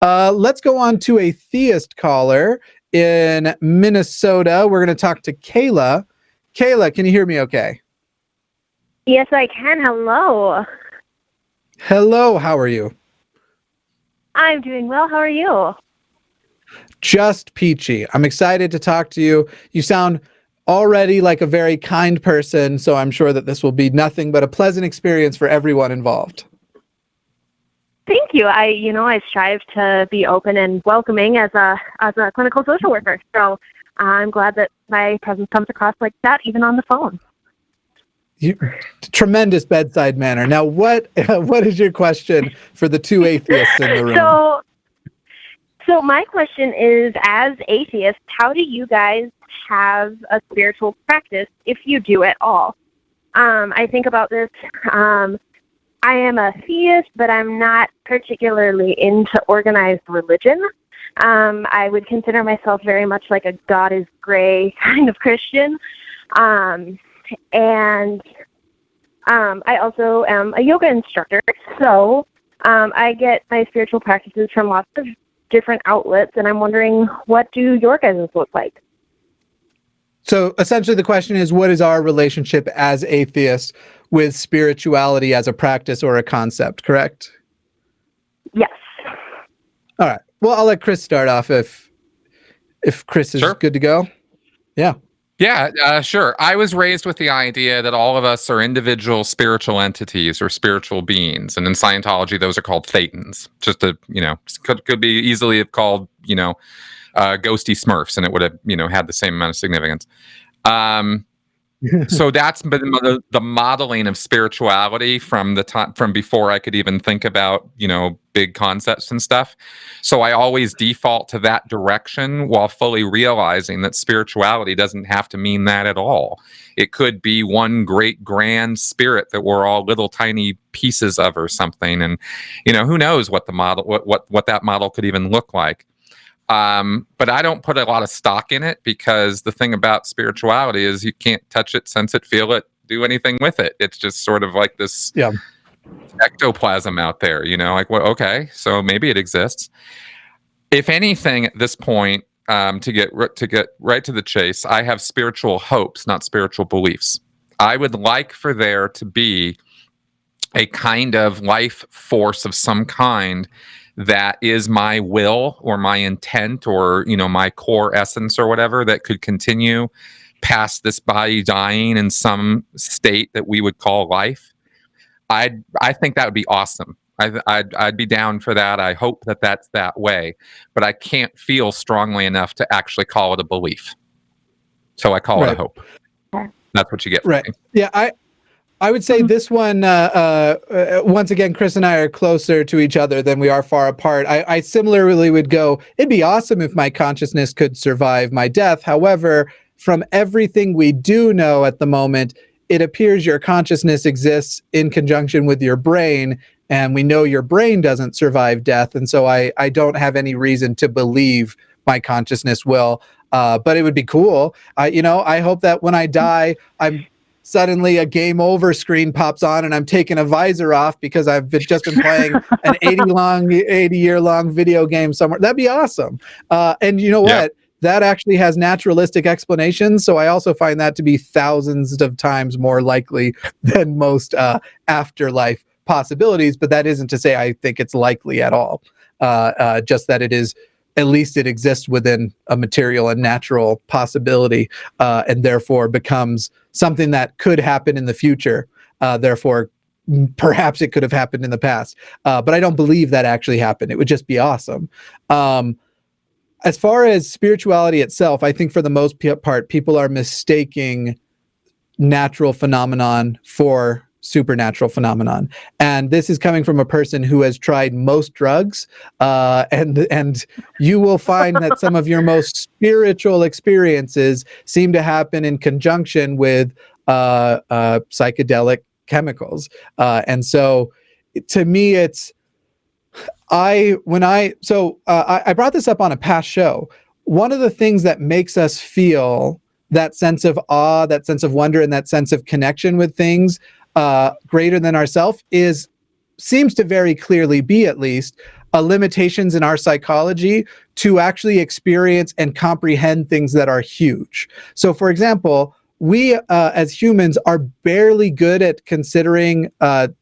Let's go on to a theist caller in Minnesota. We're going to talk to Kayla. Kayla, can you hear me okay? Yes, I can. Hello. Hello, how are you? I'm doing well. How are you? Just peachy. I'm excited to talk to you. You sound already like a very kind person, so I'm sure that this will be nothing but a pleasant experience for everyone involved. Thank you. I strive to be open and welcoming as a clinical social worker. So I'm glad that my presence comes across like that, even on the phone. Tremendous bedside manner. Now, what is your question for the two atheists in the room? So my question is, as atheists, how do you guys have a spiritual practice if you do at all? I think about this. I am a theist, but I'm not particularly into organized religion. I would consider myself very much like a God is gray kind of Christian. And I also am a yoga instructor. So I get my spiritual practices from lots of different outlets, and I'm wondering, what do your guys' look like? So essentially the question is, what is our relationship as atheists with spirituality as a practice or a concept, correct? Yes. All right. Well, I'll let Chris start off if Chris is good to go. Yeah. Yeah, sure. I was raised with the idea that all of us are individual spiritual entities or spiritual beings. And in Scientology, those are called thetans. Just to, could be easily called, ghosty Smurfs, and it would have, had the same amount of significance. So that's been the modeling of spirituality from the time, from before I could even think about, big concepts and stuff. So I always default to that direction while fully realizing that spirituality doesn't have to mean that at all. It could be one great grand spirit that we're all little tiny pieces of or something. And, who knows what the model, what that model could even look like. But I don't put a lot of stock in it, because the thing about spirituality is you can't touch it, sense it, feel it, do anything with it. It's just sort of like this ectoplasm out there, like, well, okay, so maybe it exists. If anything, at this point, to get right to the chase, I have spiritual hopes, not spiritual beliefs. I would like for there to be a kind of life force of some kind that is my will or my intent or, my core essence or whatever, that could continue past this body dying in some state that we would call life. I think that would be awesome. I'd be down for that. I hope that that's that way, but I can't feel strongly enough to actually call it a belief. So I call it a hope. That's what you get from me. Yeah, I would say this one, once again, Chris and I are closer to each other than we are far apart. I similarly would go, it'd be awesome if my consciousness could survive my death. However, from everything we do know at the moment, it appears your consciousness exists in conjunction with your brain, and we know your brain doesn't survive death. And so I don't have any reason to believe my consciousness will, but it would be cool. I hope that when I die, suddenly a game over screen pops on and I'm taking a visor off because I've just been playing an 80-year-long video game somewhere. That'd be awesome. And you know what? That actually has naturalistic explanations. So I also find that to be thousands of times more likely than most afterlife possibilities. But that isn't to say I think it's likely at all. Just that it is, at least it exists within a material and natural possibility, and therefore becomes something that could happen in the future. Therefore, perhaps it could have happened in the past. But I don't believe that actually happened. It would just be awesome. As far as spirituality itself, I think for the most part, people are mistaking natural phenomenon for supernatural phenomenon. And this is coming from a person who has tried most drugs. And you will find that some of your most spiritual experiences seem to happen in conjunction with psychedelic chemicals. And so to me, it's, I brought this up on a past show. One of the things that makes us feel that sense of awe, that sense of wonder, and that sense of connection with things greater than ourselves seems to very clearly be, at least, limitations in our psychology to actually experience and comprehend things that are huge. So, for example, we as humans are barely good at considering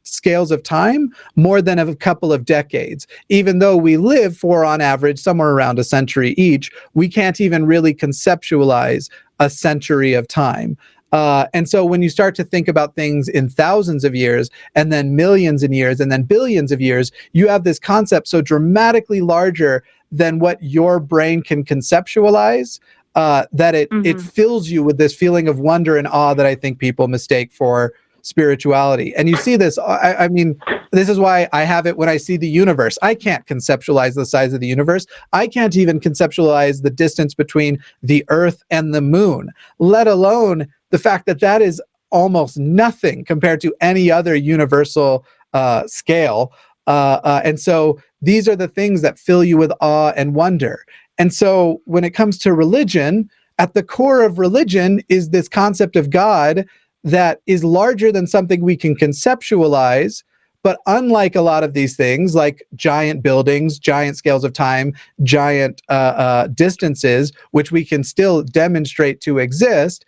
scales of time more than a couple of decades. Even though we live for, on average, somewhere around a century each, we can't even really conceptualize a century of time. And so when you start to think about things in thousands of years, and then millions of years, and then billions of years, you have this concept so dramatically larger than what your brain can conceptualize, that it fills you with this feeling of wonder and awe that I think people mistake for spirituality. And you see this, I mean, this is why I have it when I see the universe. I can't conceptualize the size of the universe. I can't even conceptualize the distance between the Earth and the moon, let alone the fact that that is almost nothing compared to any other universal scale. And so these are the things that fill you with awe and wonder. And so when it comes to religion, at the core of religion is this concept of God that is larger than something we can conceptualize. But unlike a lot of these things, like giant buildings, giant scales of time, giant distances, which we can still demonstrate to exist,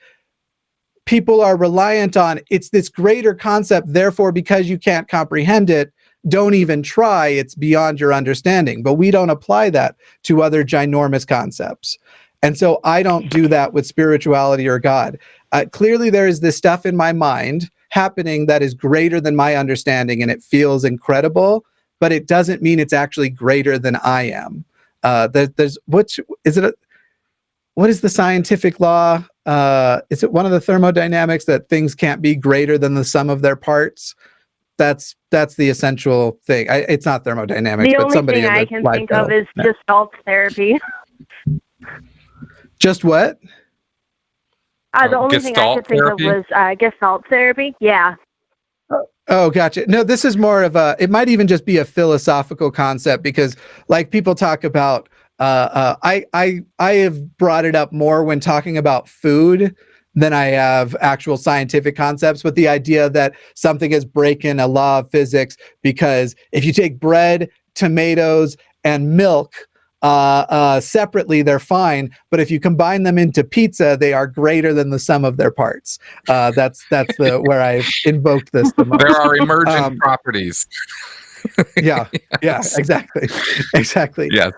people are reliant on, it's this greater concept, therefore, because you can't comprehend it, don't even try, it's beyond your understanding. But we don't apply that to other ginormous concepts. And so I don't do that with spirituality or God. Clearly, there is this stuff in my mind happening that is greater than my understanding, and it feels incredible, but it doesn't mean it's actually greater than I am. What is the scientific law? Is it one of the thermodynamics that things can't be greater than the sum of their parts? That's the essential thing. It's not thermodynamics, but somebody. The only thing I can think of is gestalt therapy. Just what? The only thing I could think of was gestalt therapy. Yeah. Oh, gotcha. No, this is more of it might even just be a philosophical concept, because like people talk about, I have brought it up more when talking about food than I have actual scientific concepts, but the idea that something is breaking a law of physics because if you take bread, tomatoes, and milk separately, they're fine, but if you combine them into pizza, they are greater than the sum of their parts. That's where I've invoked this the most. There are emergent properties. Yeah, exactly. Yes.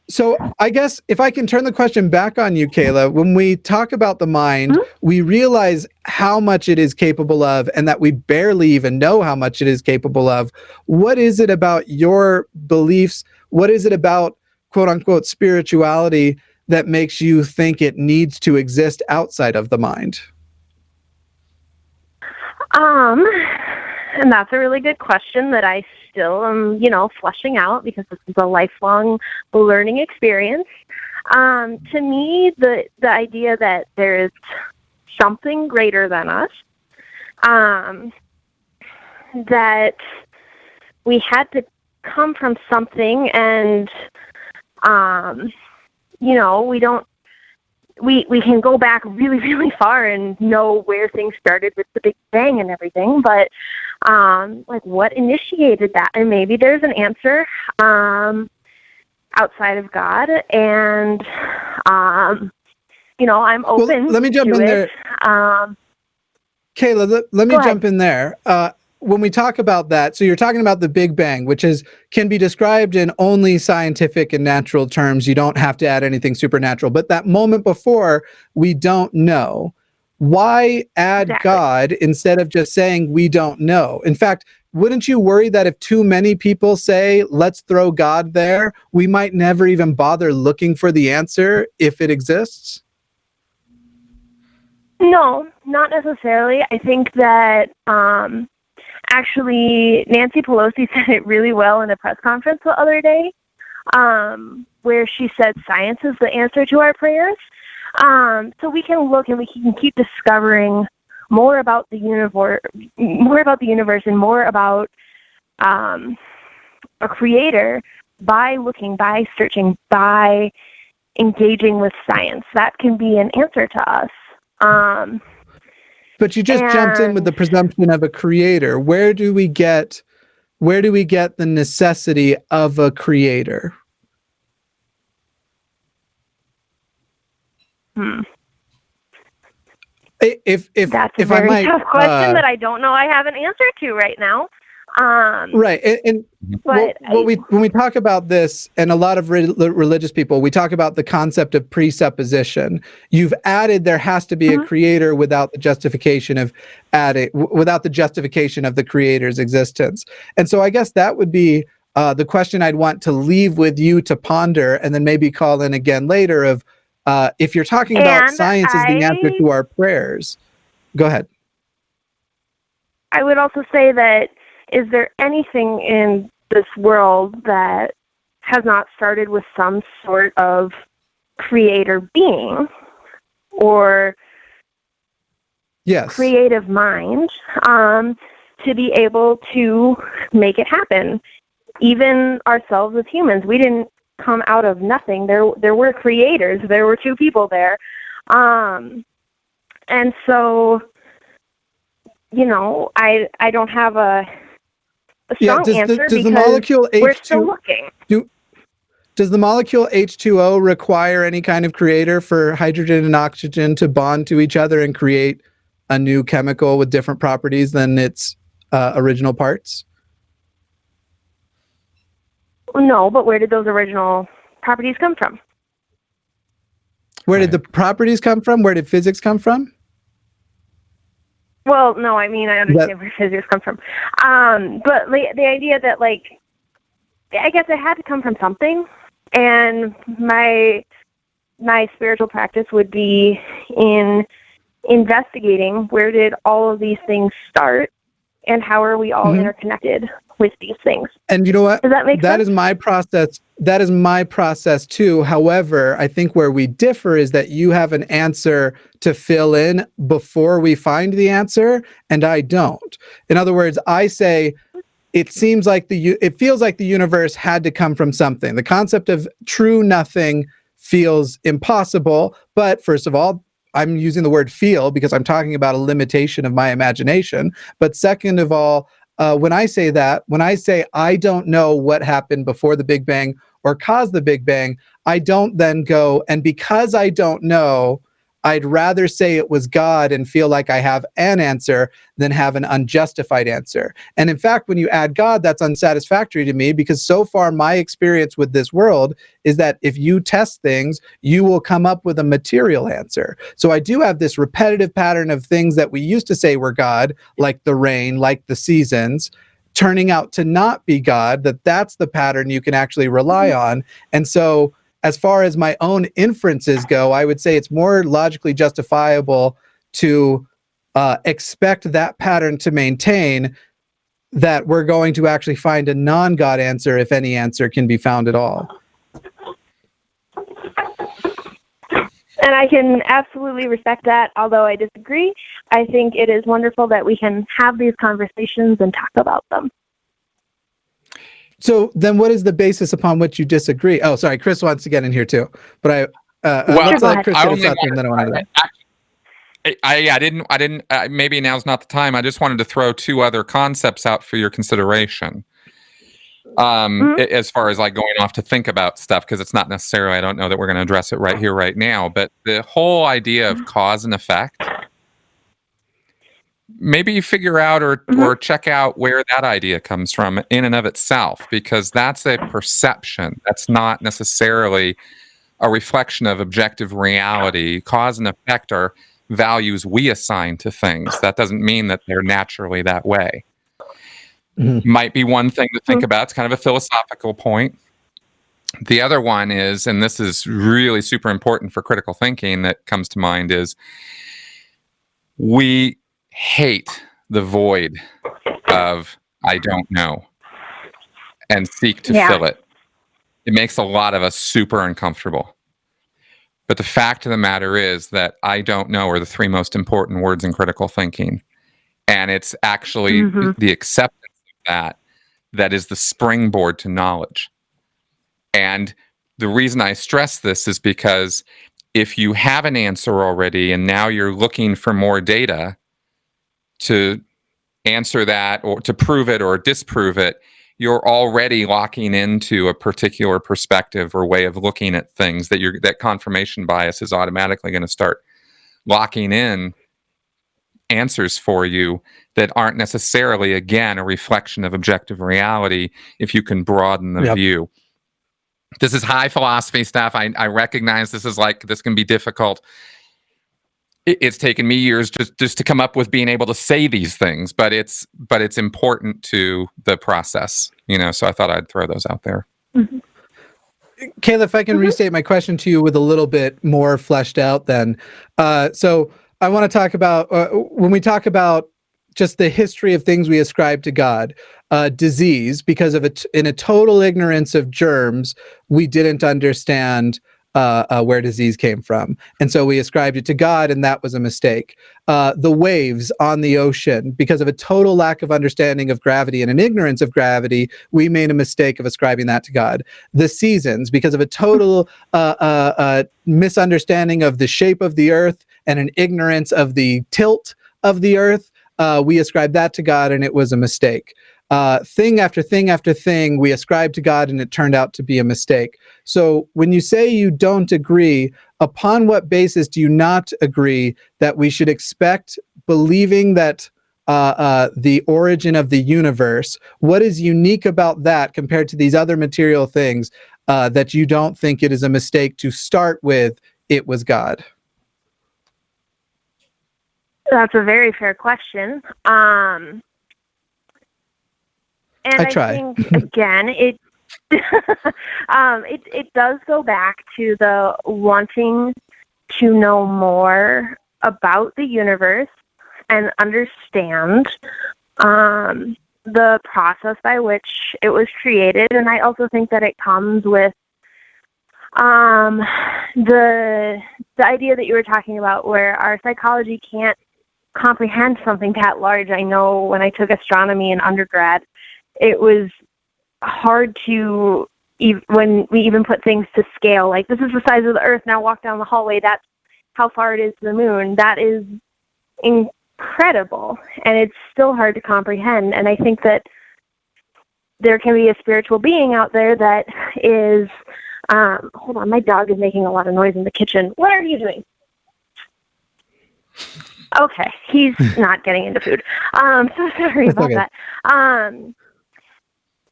So I guess if I can turn the question back on you, Kayla, when we talk about the mind, we realize how much it is capable of, and that we barely even know how much it is capable of. What is it about your beliefs? What is it about, quote unquote, spirituality that makes you think it needs to exist outside of the mind? And that's a really good question that I still am, fleshing out, because this is a lifelong learning experience. To me, the idea that there is something greater than us, that we had to come from something, and, we can go back really, really far and know where things started with the Big Bang and everything, but what initiated that? And maybe there's an answer outside of God, and I'm open. Well, let me jump in there. Kayla, let me jump in there. When we talk about that, so you're talking about the Big Bang, which can be described in only scientific and natural terms. You don't have to add anything supernatural. But that moment before, we don't know. Why add God instead of just saying we don't know? In fact, wouldn't you worry that if too many people say, let's throw God there, we might never even bother looking for the answer if it exists? No, not necessarily. I think that actually Nancy Pelosi said it really well in a press conference the other day, where she said science is the answer to our prayers. So we can look and we can keep discovering more about the universe, and more about a creator by looking, by searching, by engaging with science. That can be an answer to us. But you just jumped in with the presumption of a creator. Where do we get where do we get the necessity of a creator? If That's a I very might, tough question that I don't know I have an answer to right now. right, and But when we talk about this, and a lot of religious people, we talk about the concept of presupposition. You've added there has to be a creator without the justification of without the justification of the creator's existence. And so I guess that would be the question I'd want to leave with you to ponder, and then maybe call in again later of if you're talking about science is the answer to our prayers. Go ahead. I would also say that, is there anything in this world that has not started with some sort of creator being or creative mind to be able to make it happen? Even ourselves as humans, we didn't come out of nothing. There were creators. There were two people there. And so, I don't have a strong answer does because the molecule we're still looking. Does the molecule H2O require any kind of creator for hydrogen and oxygen to bond to each other and create a new chemical with different properties than its original parts? No, but where did those original properties come from? Where did the properties come from? Where did physics come from? Well, no, I mean, I understand where physics come from. But the idea that, I guess it had to come from something. And my spiritual practice would be in investigating where did all of these things start and how are we all interconnected with these things. And you know what? Does that make sense? That is my process. That is my process too. However, I think where we differ is that you have an answer to fill in before we find the answer, and I don't. In other words, I say, it feels like the universe had to come from something. The concept of true nothing feels impossible. But first of all, I'm using the word feel because I'm talking about a limitation of my imagination. But second of all, when I say I don't know what happened before the Big Bang or caused the Big Bang, I don't then go, and because I don't know, I'd rather say it was God and feel like I have an answer than have an unjustified answer. And in fact, when you add God, that's unsatisfactory to me because so far my experience with this world is that if you test things, you will come up with a material answer. So I do have this repetitive pattern of things that we used to say were God, like the rain, like the seasons, turning out to not be God, that's the pattern you can actually rely on. And so as far as my own inferences go, I would say it's more logically justifiable to expect that pattern to maintain, that we're going to actually find a non-God answer if any answer can be found at all. And I can absolutely respect that, although I disagree. I think it is wonderful that we can have these conversations and talk about them. So then what is the basis upon which you disagree? Oh, sorry, Chris wants to get in here too. But let's let Chris get his thoughts and then I want to I didn't maybe now's not the time. I just wanted to throw two other concepts out for your consideration. As far as going off to think about stuff, because it's not necessarily, I don't know that we're going to address it right here, right now, but the whole idea of cause and effect, maybe you figure out or check out where that idea comes from in and of itself, because that's a perception. That's not necessarily a reflection of objective reality. Cause and effect are values we assign to things. That doesn't mean that they're naturally that way. Might be one thing to think about. It's kind of a philosophical point. The other one is, and this is really super important for critical thinking that comes to mind, is we hate the void of I don't know and seek to fill it. It makes a lot of us super uncomfortable. But the fact of the matter is that I don't know are the three most important words in critical thinking. And it's actually the acceptance of that is the springboard to knowledge. And the reason I stress this is because if you have an answer already and now you're looking for more data to answer that or to prove it or disprove it, you're already locking into a particular perspective or way of looking at things that confirmation bias is automatically going to start locking in answers for you that aren't necessarily, again, a reflection of objective reality if you can broaden the view. This is high philosophy stuff. I recognize this can be difficult. It's taken me years just to come up with being able to say these things, but it's important to the process, so I thought I'd throw those out there. Mm-hmm. Kayla, if I can restate my question to you with a little bit more fleshed out then. So I want to talk about, when we talk about just the history of things we ascribe to God, disease, because of in a total ignorance of germs, we didn't understand where disease came from. And so we ascribed it to God, and that was a mistake. The waves on the ocean, because of a total lack of understanding of gravity and an ignorance of gravity, we made a mistake of ascribing that to God. The seasons, because of a total misunderstanding of the shape of the earth and an ignorance of the tilt of the earth, we ascribed that to God, and it was a mistake. Thing after thing after thing we ascribed to God, and it turned out to be a mistake. So when you say you don't agree, upon what basis do you not agree that we should expect believing that the origin of the universe, what is unique about that compared to these other material things that you don't think it is a mistake to start with it was God? That's a very fair question. And I think, again, it does go back to the wanting to know more about the universe and understand the process by which it was created. And I also think that it comes with the idea that you were talking about, where our psychology can't comprehend something that large. I know when I took astronomy in undergrad, it was hard to, when we even put things to scale, like this is the size of the earth, now walk down the hallway, that's how far it is to the moon. That is incredible, and it's still hard to comprehend. And I think that there can be a spiritual being out there that is, hold on, my dog is making a lot of noise in the kitchen. What are you doing? Okay, he's not getting into food. So sorry about that.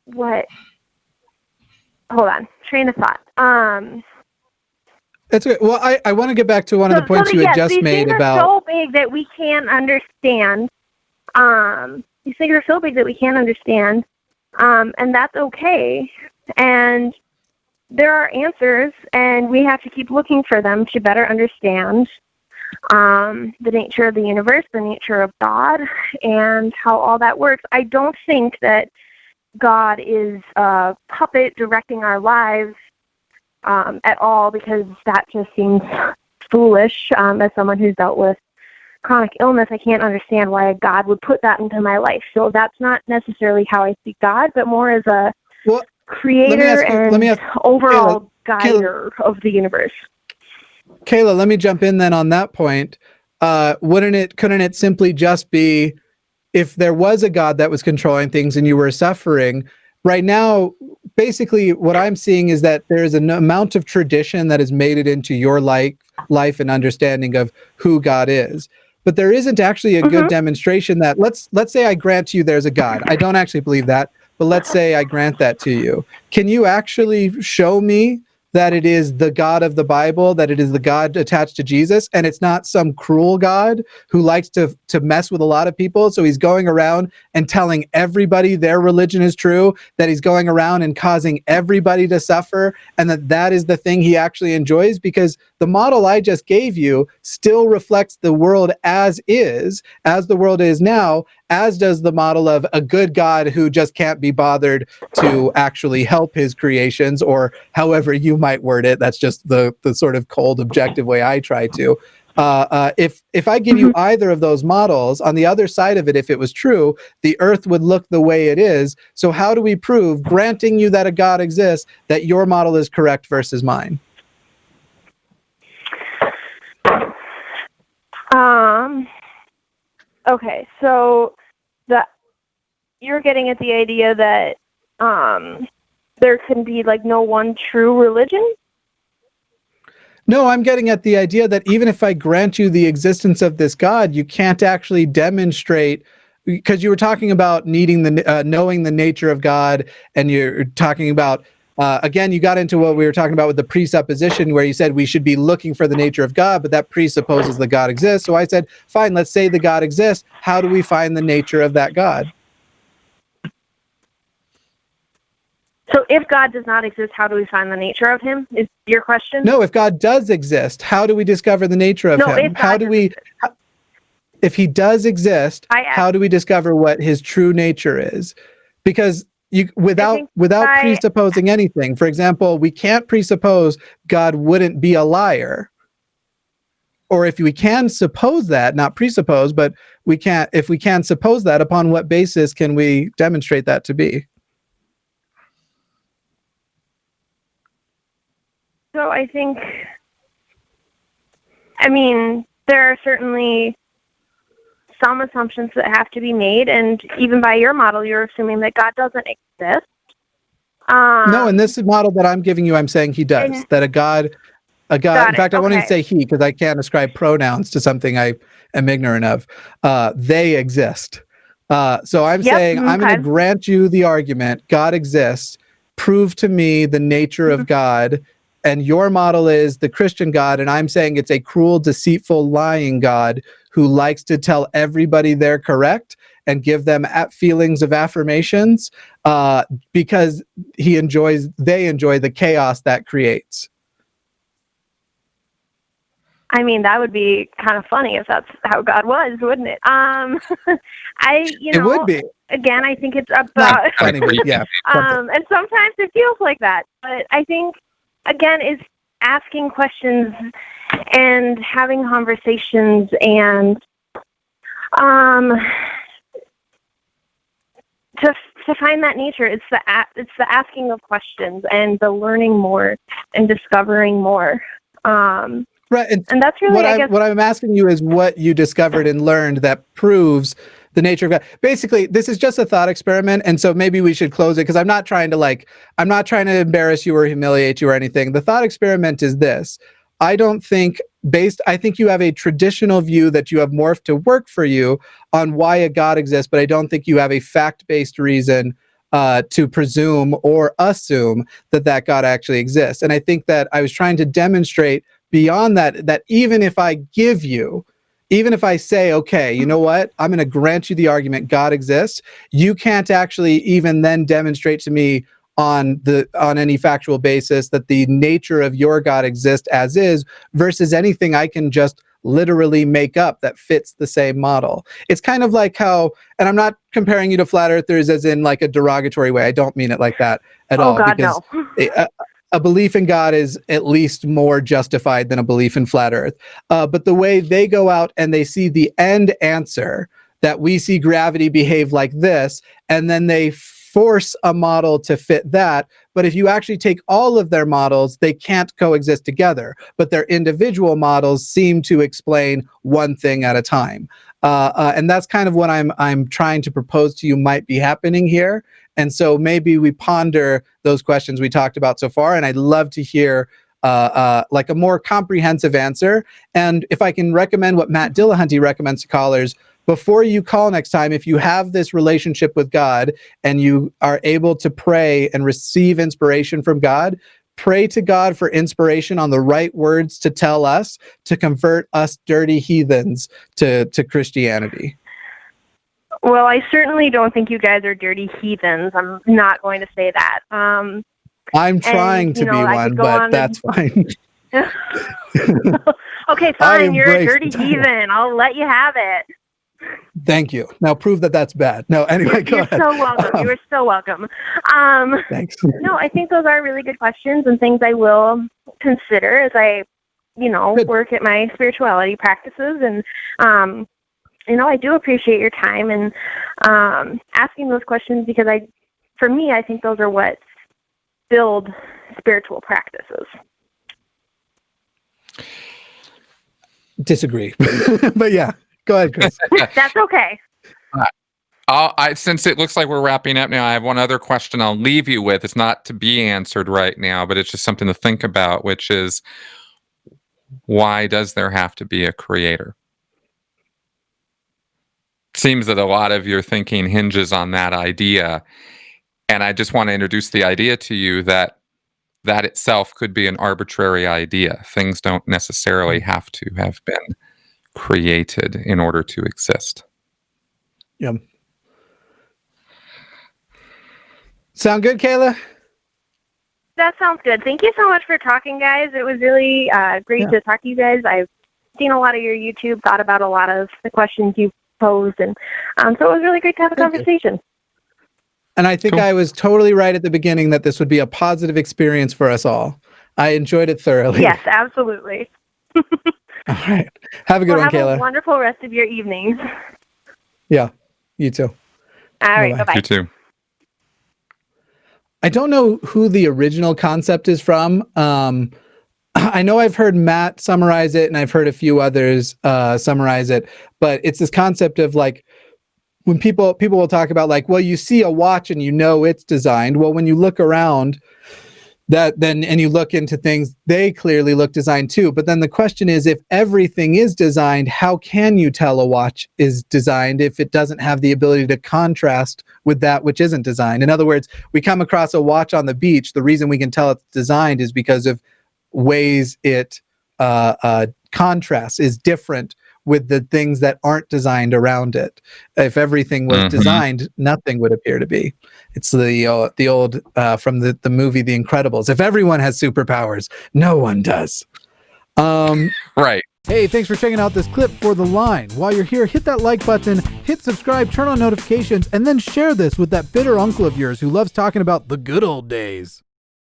What? Hold on. Train of thought. That's good. Well, I want to get back to one of the points you had just made about. These things are so big that we can't understand. These things are so big that we can't understand, and that's okay. And there are answers, and we have to keep looking for them to better understand the nature of the universe, the nature of God, and how all that works. I don't think that God is a puppet directing our lives at all, because that just seems foolish. As someone who's dealt with chronic illness, I can't understand why God would put that into my life. So that's not necessarily how I see God, but more as a creator and overall guider of the universe. Kayla, let me jump in then on that point. Couldn't it simply just be, if there was a God that was controlling things and you were suffering? Right now, basically what I'm seeing is that there's an amount of tradition that has made it into your life and understanding of who God is. But there isn't actually a good demonstration that, let's say I grant you there's a God. I don't actually believe that, but let's say I grant that to you. Can you actually show me that it is the God of the Bible, that it is the God attached to Jesus, and it's not some cruel God who likes to mess with a lot of people? So he's going around and telling everybody their religion is true, that he's going around and causing everybody to suffer, and that is the thing he actually enjoys? Because the model I just gave you still reflects the world as the world is now, as does the model of a good God who just can't be bothered to actually help his creations, or however you might word it. That's just the sort of cold, objective way I try to. If I give you either of those models, on the other side of it, if it was true, the earth would look the way it is. So how do we prove, granting you that a God exists, that your model is correct versus mine? Okay, so the you're getting at the idea that there can be like no one true religion? No, I'm getting at the idea that even if I grant you the existence of this God, you can't actually demonstrate, because you were talking about needing the knowing the nature of God, and you're talking about again, you got into what we were talking about with the presupposition, where you said we should be looking for the nature of God, but that presupposes that God exists. So I said, fine, let's say the God exists. How do we find the nature of that God? So if God does not exist, how do we find the nature of him? Is your question? No, if God does exist, how do we discover the nature of him? How do we, if he does exist, how do we discover what his true nature is? Because without presupposing anything, for example, we can't presuppose God wouldn't be a liar. Or if we can suppose that, not presuppose, but if we can suppose that, upon what basis can we demonstrate that to be? So I think, I mean, there are certainly some assumptions that have to be made, and even by your model, you're assuming that God doesn't exist. No, in this model that I'm giving you, I'm saying he does. That a God, in fact, I won't even say he, because I can't ascribe pronouns to something I am ignorant of. They exist. So I'm saying I'm going to grant you the argument, God exists, prove to me the nature of God, and your model is the Christian God, and I'm saying it's a cruel, deceitful, lying God who likes to tell everybody they're correct and give them feelings of affirmations because they enjoy the chaos that creates. I mean, that would be kind of funny if that's how God was, wouldn't it? It would be. Again, I think it's about funny, but yeah. And sometimes it feels like that. But I think, again, is asking questions and having conversations and to find that nature. It's the asking of questions and the learning more and discovering more. Right, and that's really what I'm asking you is what you discovered and learned that proves the nature of God. Basically, this is just a thought experiment, and so maybe we should close it, because I'm not trying to embarrass you or humiliate you or anything. The thought experiment is this: I think you have a traditional view that you have morphed to work for you on why a God exists, but I don't think you have a fact-based reason to presume or assume that God actually exists. And I think that I was trying to demonstrate beyond that even if I say, okay, you know what, I'm going to grant you the argument God exists, you can't actually even then demonstrate to me on any factual basis that the nature of your God exists as is, versus anything I can just literally make up that fits the same model. It's kind of like how, and I'm not comparing you to flat earthers as in like a derogatory way, I don't mean it like that at all. God, because no. A belief in God is at least more justified than a belief in flat earth. But the way they go out and they see the end answer, that we see gravity behave like this, and then they force a model to fit that. But if you actually take all of their models, they can't coexist together. But their individual models seem to explain one thing at a time. And that's kind of what I'm trying to propose to you might be happening here. And so maybe we ponder those questions we talked about so far, and I'd love to hear like a more comprehensive answer. And if I can recommend what Matt Dillahunty recommends to callers, before you call next time, if you have this relationship with God and you are able to pray and receive inspiration from God, pray to God for inspiration on the right words to tell us to convert us dirty heathens to Christianity. Well, I certainly don't think you guys are dirty heathens. I'm not going to say that. I'm trying to be one, but that's fine. Okay, fine. You're a dirty heathen. I'll let you have it. Thank you. Now prove that that's bad. No, anyway, go ahead. You're so welcome. You are so welcome. Thanks. No, I think those are really good questions and things I will consider as I, work at my spirituality practices. And, I do appreciate your time and asking those questions, because for me, I think those are what build spiritual practices. Disagree. But yeah. Go ahead, Chris. That's okay. Since it looks like we're wrapping up now, I have one other question I'll leave you with. It's not to be answered right now, but it's just something to think about, which is, why does there have to be a creator? Seems that a lot of your thinking hinges on that idea. And I just want to introduce the idea to you that that itself could be an arbitrary idea. Things don't necessarily have to have been created in order to exist. Yeah. Sound good, Kayla? That sounds good. Thank you so much for talking, guys. It was really great to talk to you guys. I've seen a lot of your YouTube, thought about a lot of the questions you posed, and so it was really great to have a conversation. And I think I was totally right at the beginning that this would be a positive experience for us all. I enjoyed it thoroughly. Yes, absolutely. All right. Have a good one, Kayla. Have a wonderful rest of your evenings. Yeah, you too. All right, bye-bye. You too. I don't know who the original concept is from. I know I've heard Matt summarize it, and I've heard a few others summarize it, but it's this concept of like, when people will talk about like, well, you see a watch and you know it's designed. Well, when you look around and you look into things, they clearly look designed too. But then the question is, if everything is designed, how can you tell a watch is designed if it doesn't have the ability to contrast with that which isn't designed? In other words, we come across a watch on the beach. The reason we can tell it's designed is because of ways it contrasts, is different with the things that aren't designed around it. If everything was designed, nothing would appear to be. It's the old from the movie The Incredibles. If everyone has superpowers, no one does. Right. Hey, thanks for checking out this clip for The Line. While you're here, hit that like button, hit subscribe, turn on notifications, and then share this with that bitter uncle of yours who loves talking about the good old days.